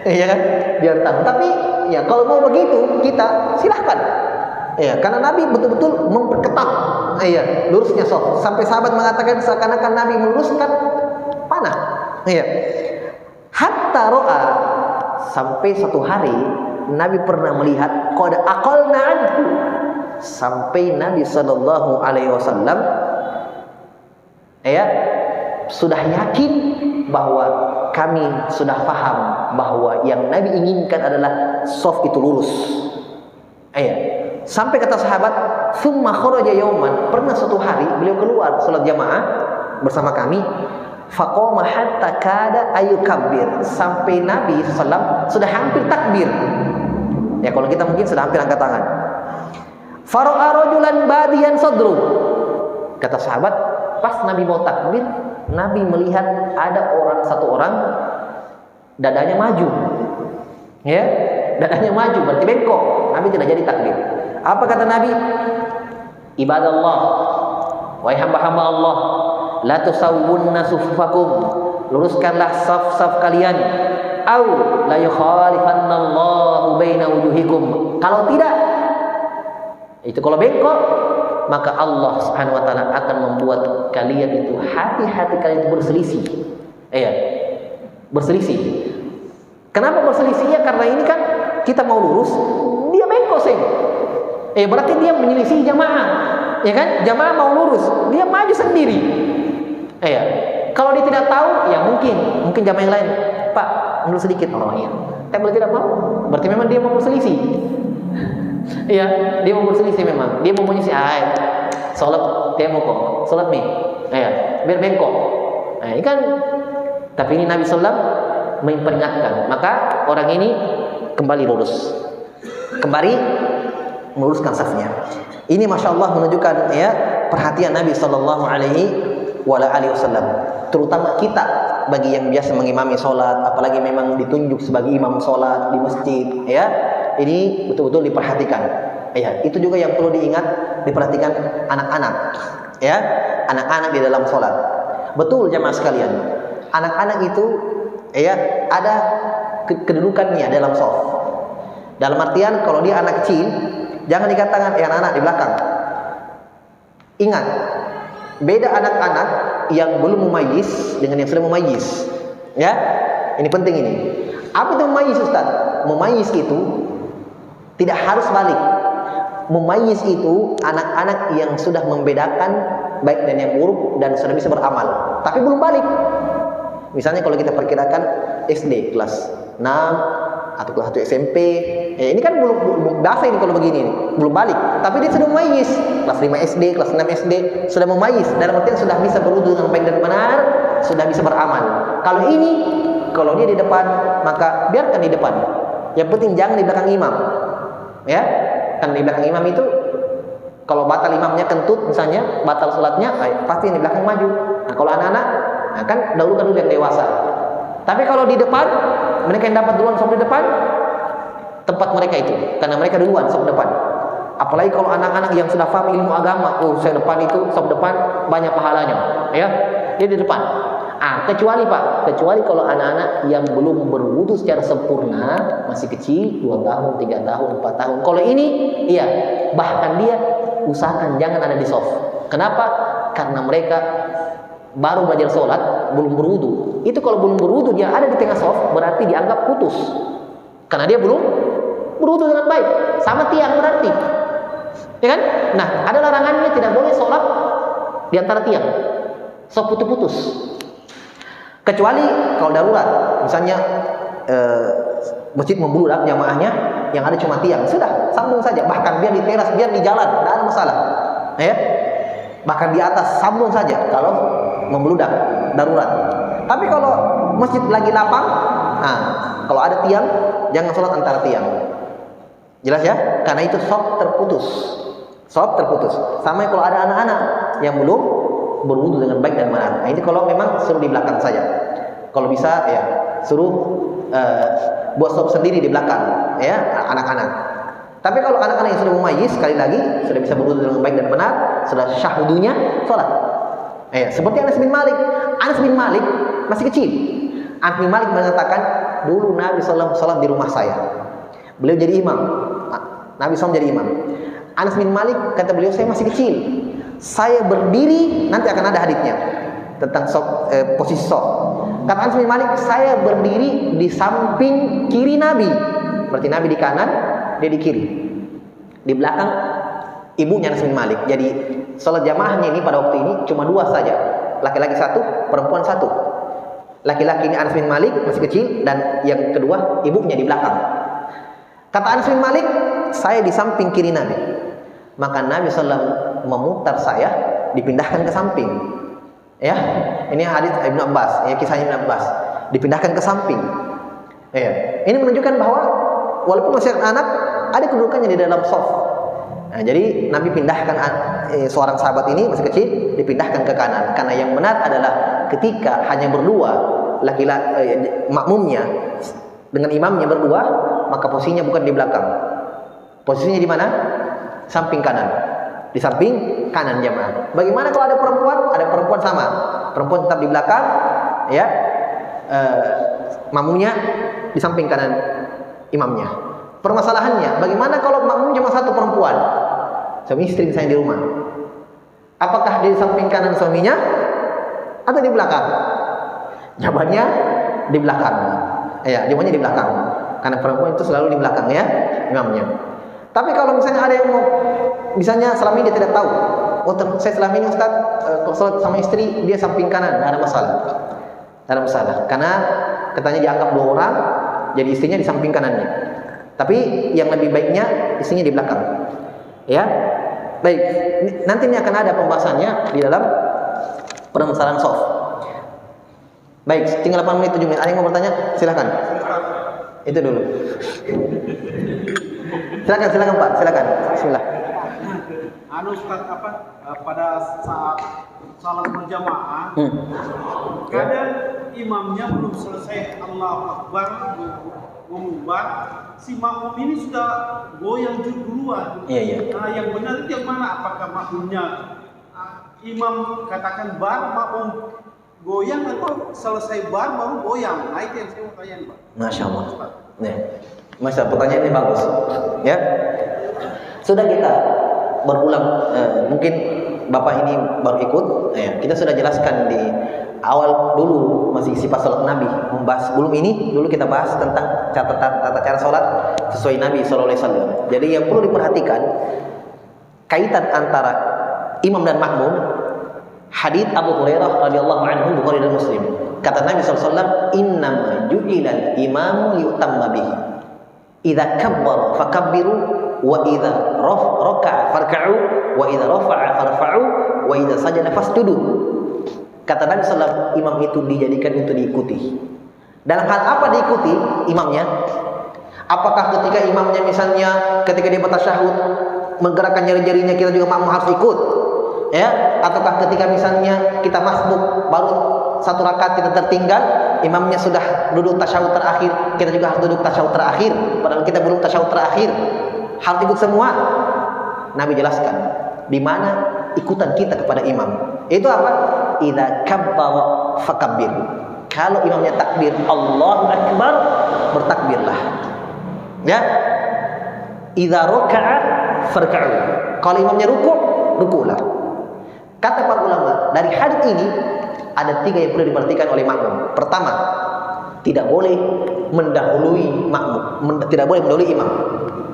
ya kan? Biar tanggung. Tapi ya kalau mau begitu kita silahkan, karena Nabi betul-betul memperketat, lurusnya saf. Sampai sahabat mengatakan seakan-akan Nabi meluruskan panah, Hatta ro'a, sampai satu hari Nabi pernah melihat qad aqalna anhu, sampai Nabi sallallahu alaihi wasallam sudah yakin bahwa kami sudah paham bahwa yang Nabi inginkan adalah shaf itu lurus. Sampai kata sahabat, "Tsumma kharaja yauman", pernah suatu hari beliau keluar salat jamaah bersama kami, faqama hatta kada ayukabbir, sampai Nabi sallallahu sudah hampir takbir. Ya kalau kita mungkin sudah hampir angkat tangan. Fara'a rajulan badiyan sadru. Kata sahabat, pas Nabi mau takbir, Nabi melihat ada satu orang dadanya maju. Dadanya maju, berarti bengkok. Nabi tidak jadi takbir. Apa kata Nabi? Ibadallah, wahai hamba-hamba Allah, la tusawwunna sufufakum, luruskanlah saf-saf kalian, au la yukhalifannallahu baina wujuhikum. Kalau tidak, itu kalau bengkok, maka Allah Subhanahu wa taala akan membuat kalian itu hati-hati kalian itu berselisih. Berselisih. Kenapa berselisihnya? Karena ini kan kita mau lurus, dia bengkok sih. Berarti dia menyelisih jamaah. Ya kan? Jamaah mau lurus, dia maju sendiri. Kalau dia tidak tahu, ya mungkin jamaah yang lain, Pak, mundur sedikit. Oh iya. Tapi tidak mau, berarti memang dia mau berselisih. Dia mau berselisih memang. Dia mau menyisi salat dia mau kok. Salat nih. Biar bengkok. Ini kan, tapi ini Nabi sallallahu memperingatkan. Maka orang ini kembali lurus. Kembali meluruskan safnya. Ini Masya Allah menunjukkan perhatian Nabi sallallahu alaihi wasallam. Terutama kita bagi yang biasa mengimami sholat, apalagi memang ditunjuk sebagai imam sholat di masjid, ini betul-betul diperhatikan. Itu juga yang perlu diingat, diperhatikan anak-anak, anak-anak di dalam sholat. Betul jamaah sekalian, anak-anak itu ada kedudukannya dalam shaf. Dalam artian kalau dia anak kecil, jangan dikatakan anak-anak di belakang. Ingat, beda anak-anak yang belum mumayyiz dengan yang sudah mumayyiz. Ini penting ini. Apa itu mumayyiz, Ustaz? Mumayyiz itu tidak harus balik. Mumayyiz itu anak-anak yang sudah membedakan baik dan yang buruk dan sudah bisa beramal, tapi belum balik. Misalnya kalau kita perkirakan SD kelas 6 atau kelas 1 SMP, ini kan belum bahasa ini kalau begini nih, belum balik, tapi dia sudah mumayyiz. Kelas 5 SD, kelas 6 SD sudah mumayyiz, dalam artian sudah bisa berwudu dengan baik dan benar, sudah bisa beramal. Kalau ini, kalau dia di depan, maka biarkan di depan. Yang penting jangan di belakang imam. Ya, kan di belakang imam itu kalau batal imamnya kentut misalnya, batal sholatnya, pasti di belakang maju. Nah, kalau anak-anak, nah kan dahulukan dulu yang dewasa. Tapi kalau di depan, mereka yang dapat duluan sop di depan, tempat mereka itu, karena mereka duluan sop depan. Apalagi kalau anak-anak yang sudah paham ilmu agama, saya depan itu sop depan banyak pahalanya, ya, dia di depan. Kecuali kalau anak-anak yang belum berwudu secara sempurna, masih kecil, 2 tahun, 3 tahun, 4 tahun. Kalau ini, iya, bahkan dia usahakan jangan ada di soft. Kenapa? Karena mereka baru belajar sholat, belum berwudu. Itu kalau belum berwudu dia ada di tengah soft, berarti dianggap putus. Karena dia belum berwudu dengan baik. Sama tiang berarti. Ya kan? Nah, ada larangannya tidak boleh sholat di antara tiang. Soft putus-putus. Kecuali kalau darurat, misalnya masjid membludak jamaahnya, yang ada cuma tiang, sudah sambung saja. Bahkan biar di teras, biar di jalan, tidak ada masalah. Ya, bahkan di atas sambung saja kalau membludak darurat. Tapi kalau masjid lagi lapang, kalau ada tiang, jangan sholat antara tiang. Jelas ya? Karena itu soft terputus. Sama kalau ada anak-anak yang belum berwudu dengan baik dan benar. Nah, ini kalau memang suruh di belakang saja. Kalau bisa ya suruh buat stop sendiri di belakang ya anak-anak. Tapi kalau anak-anak yang sudah mumayyiz, sekali lagi sudah bisa berwudu dengan baik dan benar, sudah syah wudunya, sholat. Seperti Anas bin Malik. Anas bin Malik masih kecil. Anas bin Malik mengatakan, dulu Nabi SAW sholat di rumah saya. Beliau jadi imam. Nabi SAW jadi imam. Anas bin Malik kata beliau, saya masih kecil. Saya berdiri, nanti akan ada haditsnya tentang posisi soft. Kata Anas bin Malik, saya berdiri di samping kiri Nabi. Berarti Nabi di kanan, dia di kiri. Di belakang ibunya Anas bin Malik. Jadi salat jamaahnya ini pada waktu ini cuma 2 saja. Laki-laki 1, perempuan 1. Laki-laki ini Anas bin Malik masih kecil, dan yang kedua ibunya di belakang. Kata Anas bin Malik, saya di samping kiri Nabi. Maka Nabi SAW memutar saya, dipindahkan ke samping. Ya, ini hadits Ibnu Abbas, ya, kisahnya Ibnu Abbas, dipindahkan ke samping. Ya, ini menunjukkan bahwa walaupun masih anak, ada kedudukannya di dalam shaf. Nah, jadi Nabi pindahkan seorang sahabat ini masih kecil, dipindahkan ke kanan. Karena yang benar adalah ketika hanya berdua, laki-laki makmumnya dengan imamnya berdua, maka posisinya bukan di belakang. Posisinya di mana? Samping kanan. Di samping kanan jamaah. Bagaimana kalau ada perempuan? Ada perempuan sama. Perempuan tetap di belakang, ya. Makmumnya di samping kanan imamnya. Permasalahannya, bagaimana kalau makmum cuma 1 perempuan? Suami istri saya di rumah. Apakah di samping kanan suaminya atau di belakang? Jawabannya di belakang. Ya, jawabannya di belakang. Karena perempuan itu selalu di belakang ya, imamnya. Tapi kalau misalnya ada yang mau, misalnya selama ini dia tidak tahu, saya selama ini Ustaz, kalau sholat sama istri dia samping kanan, tidak ada masalah. Tidak ada masalah, karena katanya dianggap 2 orang, jadi istrinya di samping kanannya. Tapi yang lebih baiknya istrinya di belakang. Ya, baik. Nanti ini akan ada pembahasannya di dalam permasalahan soft. Baik, tinggal 8 menit 7 menit. Ada yang mau bertanya? Silakan. Itu dulu. Silakan Pak, silakan. Bismillah.
Ustaz, pada saat salat berjamaah, kadang imamnya belum selesai Allahu Akbar mengubah, si makmum ini sudah goyang duluan.
Iya.
Nah, yang benar itu yang mana? Apakah makmumnya imam katakan bar, makmum goyang, atau selesai bar baru goyang? Nah, itu yang saya mau tanya, Pak.
Masya Allah. Nih, Masya, pertanyaan ini bagus. Ya, sudah kita berulang, mungkin Bapak ini baru ikut. Ya, kita sudah jelaskan di awal dulu masih sifat salat Nabi, membahas belum ini, dulu kita bahas tentang tata cara salat sesuai Nabi sallallahu alaihi wasallam. Jadi yang perlu diperhatikan kaitan antara imam dan makmum. Hadits Abu Hurairah radhiyallahu anhu, Bukhari dan Muslim. Kata Nabi sallallahu alaihi wasallam, "Innama ju'ilal imamu liyutamma bihi. Idza kabbara fakabbiru wa idza raka'a farka'u wa idza rafa'a farfa'u wa idza sajada fasjudu." Kata Nabi sallallahu alaihi wasallam, imam itu dijadikan untuk diikuti. Dalam hal apa diikuti imamnya? Apakah ketika imamnya misalnya ketika dia bertasyahud menggerakkan jari-jarinya kita juga makmum harus ikut? Ya, ataukah ketika misalnya kita masbuk baru satu rakaat kita tertinggal, imamnya sudah duduk tasyahud terakhir, kita juga harus duduk tasyahud terakhir, padahal kita belum tasyahud terakhir, harus ikut semua. Nabi jelaskan di mana ikutan kita kepada imam. Itu apa? Idza kabbara fakabbir. Kalau imamnya takbir Allahu akbar, bertakbirlah. Ya. Idza raka'a farka'u. Kalau imamnya ruku', ruku'lah. Kata para ulama, dari hadis ini ada 3 yang perlu diperhatikan oleh makmum. Pertama, tidak boleh mendahului makmum, tidak boleh mendahului imam.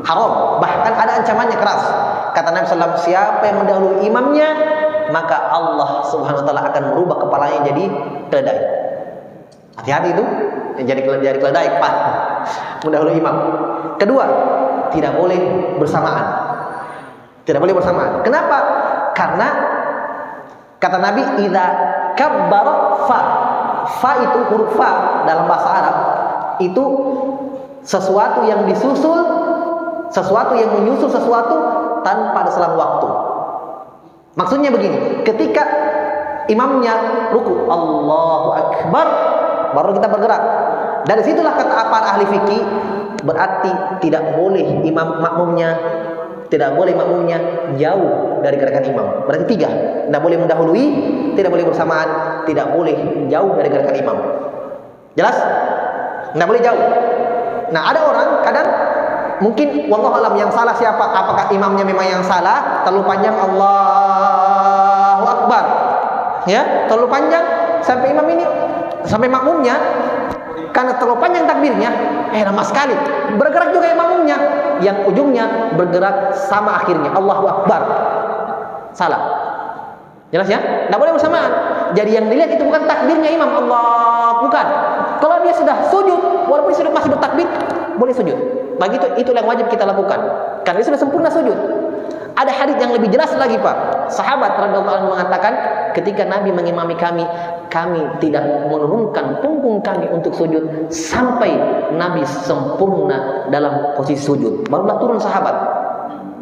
Haram, bahkan ada ancamannya keras. Kata Nabi sallallahu alaihi wasallam, siapa yang mendahului imamnya, maka Allah Subhanahu wa taala akan merubah kepalanya jadi keledai. Hati-hati itu, jadi keledai Pak. Mendahului imam. Kedua, tidak boleh bersamaan. Tidak boleh bersamaan. Kenapa? Karena kata Nabi, idza kabbara fa. Fa itu huruf fa dalam bahasa Arab itu sesuatu yang disusul, sesuatu yang menyusul sesuatu tanpa ada selang waktu. Maksudnya begini, ketika imamnya ruku, Allahu akbar, baru kita bergerak. Dari situlah kata para ahli fikih, berarti tidak boleh makmumnya jauh dari gerakan imam. Berarti 3, tidak boleh mendahului, tidak boleh bersamaan, tidak boleh jauh dari gerakan imam. Jelas? Tidak boleh jauh. Nah, ada orang kadang mungkin wallahu alam yang salah siapa? Apakah imamnya memang yang salah? Terlalu panjang Allahu akbar. Ya, terlalu panjang sampai imam ini, sampai makmumnya karena terlalu panjang takbirnya, lama sekali. Bergerak juga makmumnya, yang ujungnya bergerak sama akhirnya Allahu akbar. Salah. Jelas ya? Tidak boleh bersamaan. Jadi yang dilihat itu bukan takbirnya imam, Allah, bukan. Kalau dia sudah sujud, walaupun sudah masih bertakbir, boleh sujud. Bagi itu yang wajib kita lakukan. Karena dia sudah sempurna sujud. Ada hadis yang lebih jelas lagi, Pak. Sahabat radhiyallahu anhu mengatakan, ketika Nabi mengimami kami tidak menurunkan punggung kami untuk sujud sampai Nabi sempurna dalam posisi sujud. Barulah turun sahabat.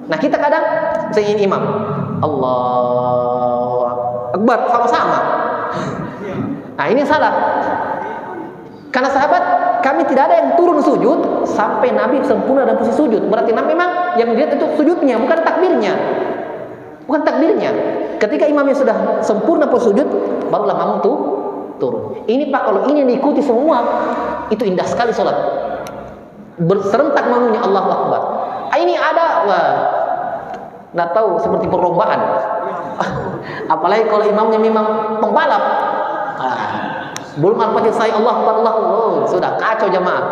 Nah, kita kadang seingin imam Allahu akbar sama-sama. Nah, ini salah. Karena sahabat kami tidak ada yang turun sujud sampai Nabi sempurna dalam posisi sujud. Berarti memang yang dilihat itu sujudnya, bukan takbirnya. Bukan takbirnya. Ketika imamnya sudah sempurna posisi sujud, barulah makmum tuh turun. Ini Pak, kalau ini diikuti semua, itu indah sekali sholat. Berserentak makmumnya Allahu akbar. Ini ada, wah, nggak tahu seperti perlombaan. Apalagi kalau imamnya memang pembalap. Belum al-fatihah saya Allah akbar, sudah kacau jamaah.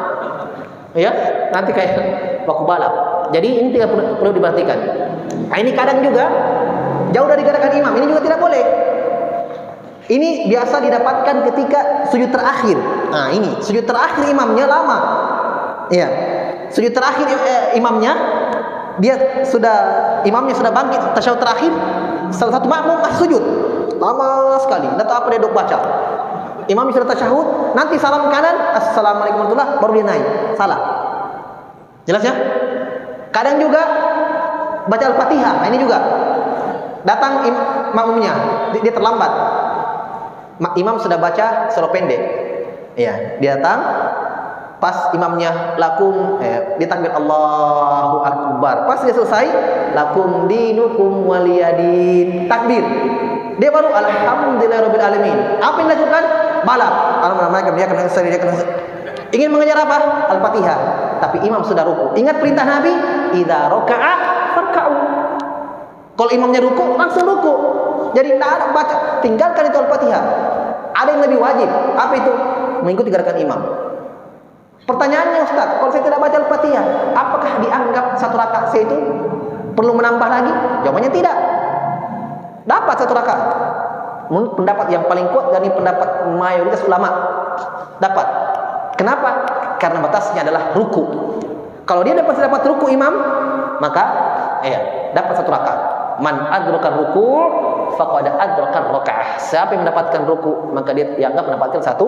Ya, nanti kayak waktu balap. Jadi ini tidak perlu diperhatikan. Nah, ini kadang juga jauh dari gerakan imam, ini juga tidak boleh. Ini biasa didapatkan ketika sujud terakhir. Nah, ini sujud terakhir imamnya lama. Iya. Sujud terakhir imamnya imamnya sudah bangkit tasyahud terakhir, salah satu makmum masih sujud. Lama sekali. Enggak tahu apa dia dok baca. Imam sudah tasyahud, nanti salam kanan, assalamualaikum warahmatullahi, baru dia naik. Salah. Jelas ya? Kadang juga baca Al-Fatihah. Nah, ini juga datang makmumnya, dia terlambat. Imam sudah baca surah pendek. Iya, dia datang pas imamnya lakum dia takbir Allahu akbar. Pas dia selesai, lakum dinukum waliyadin. Takbir. Dia baru alhamdulillahirabbil alamin. Apa yang dilakukan? Balap. Alhamdulillah, dia kena ingin mengejar apa? Al-Fatihah. Tapi imam sudah ruku. Ingat perintah Nabi, idza raka'a farka'u. Kalau imamnya ruku, langsung ruku. Jadi tidak ada baca, tinggalkan itu Al-Fatihah. Ada yang lebih wajib. Apa itu? Mengikuti gerakan imam. Pertanyaannya Ustaz, kalau saya tidak baca Al-Fatihah, apakah dianggap satu rakaat saya itu perlu menambah lagi? Jawabannya tidak. Dapat satu rakaat. Menurut pendapat yang paling kuat dari pendapat mayoritas ulama, dapat. Kenapa? Karena batasnya adalah ruku. Kalau dia dapat ruku imam, maka dapat satu rakaat. Man adraka ruku faqad adraka rakaah. Siapa yang mendapatkan ruku, maka dia dianggap mendapatkan satu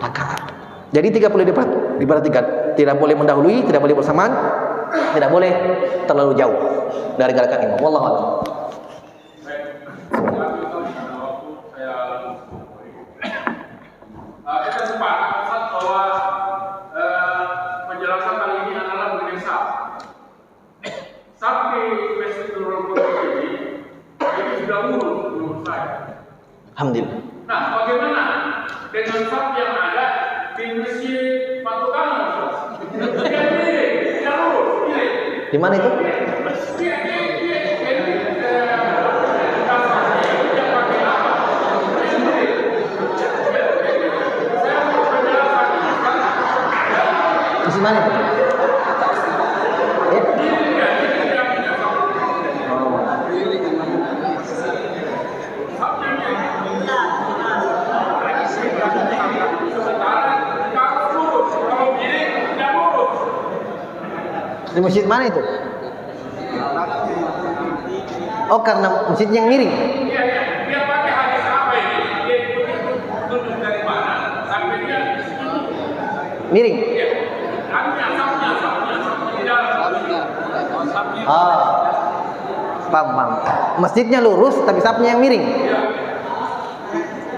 rakaat. Jadi 30 diperhatikan. Tidak boleh mendahului, tidak boleh bersamaan, tidak boleh terlalu jauh dari gerakan imam. Wallahu a'lam.
Kita sepakat bahwa penjelasan kali ini adalah mengenai saf. Saf di Masjid Nurul Qudus ini sudah lurus menurut saya.
Alhamdulillah.
Nah, bagaimana dengan saf yang ada di Masjid Patukangan? Tidak miring, tidak lurus, miring.
Di mana itu? Di mana itu? Di masjid mana itu? Oh, karena masjid yang miring.
Iya, dia pakai hadis apa ini? Dia duduk dari mana sampai dia
Miring. Paham. Masjidnya lurus tapi sapnya yang miring.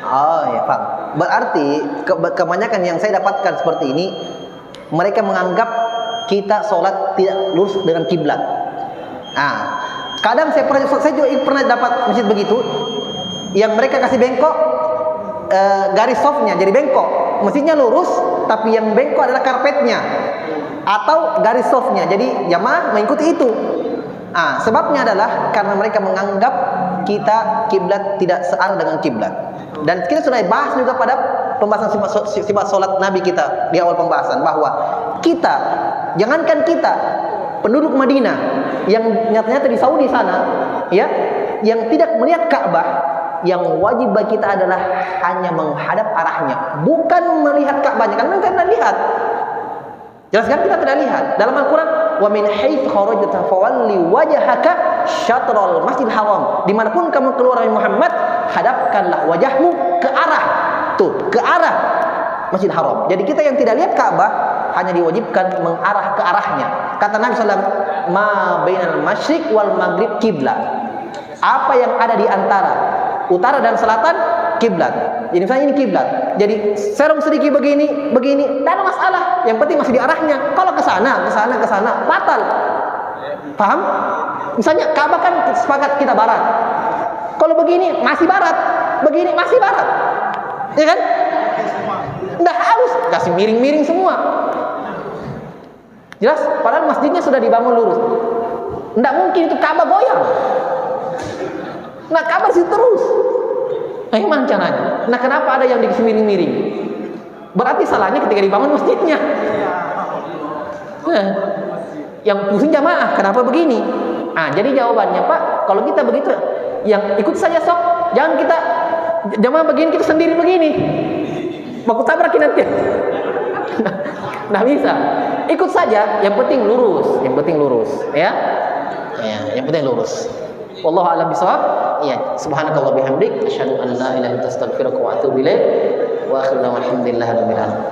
Oh ya, paham. Berarti kebanyakan yang saya dapatkan seperti ini, mereka menganggap kita sholat tidak lurus dengan kiblat. Kadang saya juga pernah dapat masjid begitu, yang mereka kasih bengkok, garis softnya jadi bengkok. Masjidnya lurus, tapi yang bengkok adalah karpetnya atau garis softnya. Jadi jamaah mengikuti itu. Sebabnya adalah karena mereka menganggap kita kiblat tidak searah dengan kiblat. Dan kita sudah bahas juga pada pembahasan sifat sholat Nabi kita di awal pembahasan, bahwa kita, jangankan kita, penduduk Madinah yang nyata-nyata di Saudi sana, ya, yang tidak melihat Ka'bah, yang wajib bagi kita adalah hanya menghadap arahnya, bukan melihat Ka'bahnya, karena kita tidak lihat. Jelaskan, kita tidak lihat. Dalam Al-Quran, wa min haitsu kharajta fawalli wajhaka syatral masjidil haram. Dimanapun kamu keluar dari Muhammad, hadapkanlah wajahmu ke arah Masjidil Haram. Jadi kita yang tidak lihat Ka'bah hanya diwajibkan mengarah ke arahnya. Kata Nabi SAW, ma bainal masyriq wal maghrib kiblat. Apa yang ada di antara utara dan selatan kiblat. Jadi misalnya ini kiblat. Jadi serong sedikit begini, tidak ada masalah. Yang penting masih di arahnya. Kalau ke sana, batal. Paham? Misalnya Ka'bah kan sepakat kita barat. Kalau begini masih barat, begini masih barat. Ya kan? Nggak harus kasih miring-miring semua. Jelas? Padahal masjidnya sudah dibangun lurus. Nggak mungkin itu Ka'bah goyang. Nah, Ka'bah sih terus. Gimana caranya? Nah, kenapa ada yang dikasih miring-miring? Berarti salahnya ketika dibangun masjidnya. Yang pusing jamaah, kenapa begini? Jadi jawabannya, Pak, kalau kita begitu, yang ikut saja sok. Jangan kita jamaah begini, kita sendiri begini. Baku tabrakin nanti. Nah, bisa. Ikut saja, yang penting lurus, ya. Yang penting lurus. Wallahu a'lam bishawab. Ya, subhanakallah bihamdik, asyhadu an la ilaha illa anta astaghfiruka wa atubu ilaik. Wa akhiru alhamdulillahi rabbil alamin.